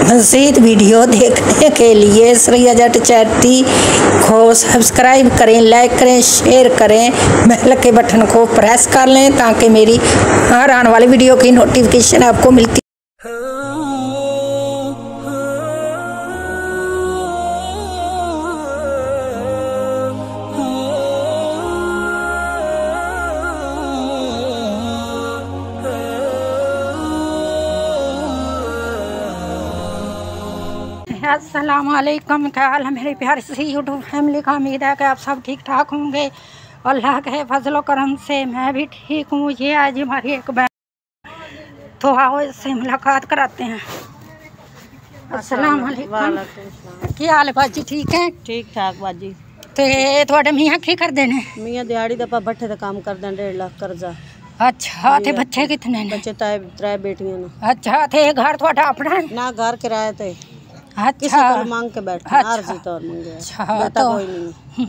मज़ीद वीडियो देखने के लिए सरैया जट चैटी को सब्सक्राइब करें, लाइक करें, शेयर करें, बेल के बटन को प्रेस कर लें ताकि मेरी हर आने वाली वीडियो की नोटिफिकेशन आपको मिलती। अस्सलाम वालेकुम, क्या हाल है मेरे प्यारी सी यूट्यूब फैमिली का। उम्मीद है कि आप सब ठीक ठाक होंगे। अल्लाह के फजलो करम से मैं भी ठीक हूँ। ये आज हमारी एक बहन, तो आओ इससे मुलाकात कराते हैं। अस्सलाम वालेकुम, क्या हाल है बाजी? ठीक है, ठीक ठाक बाजी। तो थोड़े मियाँ की कर देने? मियाँ दिहाड़ी दफा भट्ठे का काम कर दें, 1.5 लाख कर्जा। अच्छा, ते बच्चे कितने ने? बच्चे त्रै बेटियां ने। अच्छा, ते घर थोड़ा अपना है ना? घर किराए थे। अच्छा, मांग के बैठे। अच्छा, तौर मांगे। अच्छा, तो कोई नहीं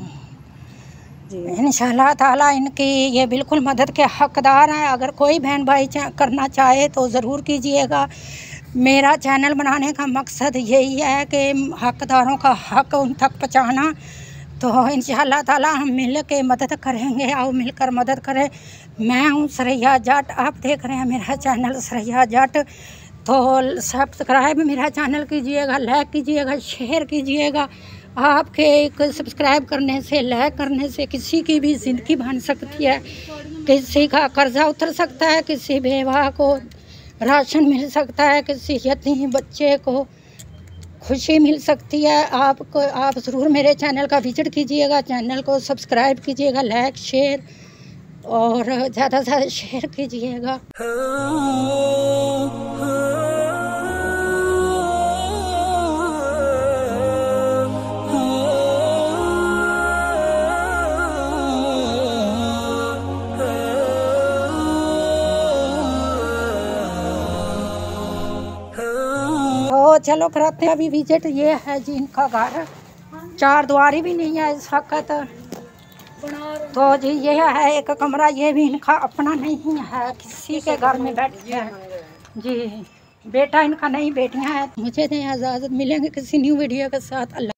जी। इंशाल्लाह ताला इनकी ये बिल्कुल मदद के हकदार हैं। अगर कोई बहन भाई करना चाहे तो ज़रूर कीजिएगा। मेरा चैनल बनाने का मकसद यही है कि हकदारों का हक उन तक पहुँचाना। तो इंशाल्लाह ताला हम मिल के मदद करेंगे, आओ मिलकर मदद करें। मैं हूँ सरैया जट, आप देख रहे हैं मेरा चैनल सरैया जट। तो सब्सक्राइब मेरा चैनल कीजिएगा, लाइक कीजिएगा, शेयर कीजिएगा। आपके एक सब्सक्राइब करने से, लाइक करने से किसी की भी ज़िंदगी बन सकती है, किसी का कर्जा उतर सकता है, किसी बेवा को राशन मिल सकता है, किसी यतीम बच्चे को खुशी मिल सकती है। आप ज़रूर मेरे चैनल का विजिट कीजिएगा, चैनल को सब्सक्राइब कीजिएगा, लाइक शेयर और ज़्यादा से ज़्यादा शेयर कीजिएगा। तो चलो कराते हैं अभी विजिट। ये है जी इनका घर, 4 द्वारी भी नहीं है इस वक्त। तो जी ये है एक कमरा, ये भी इनका अपना नहीं है, किसी के घर में बैठे हैं जी। बेटा इनका नहीं, बेटियां हैं। मुझे नहीं इजाज़त, मिलेंगे किसी न्यू वीडियो के साथ। अल्लाह।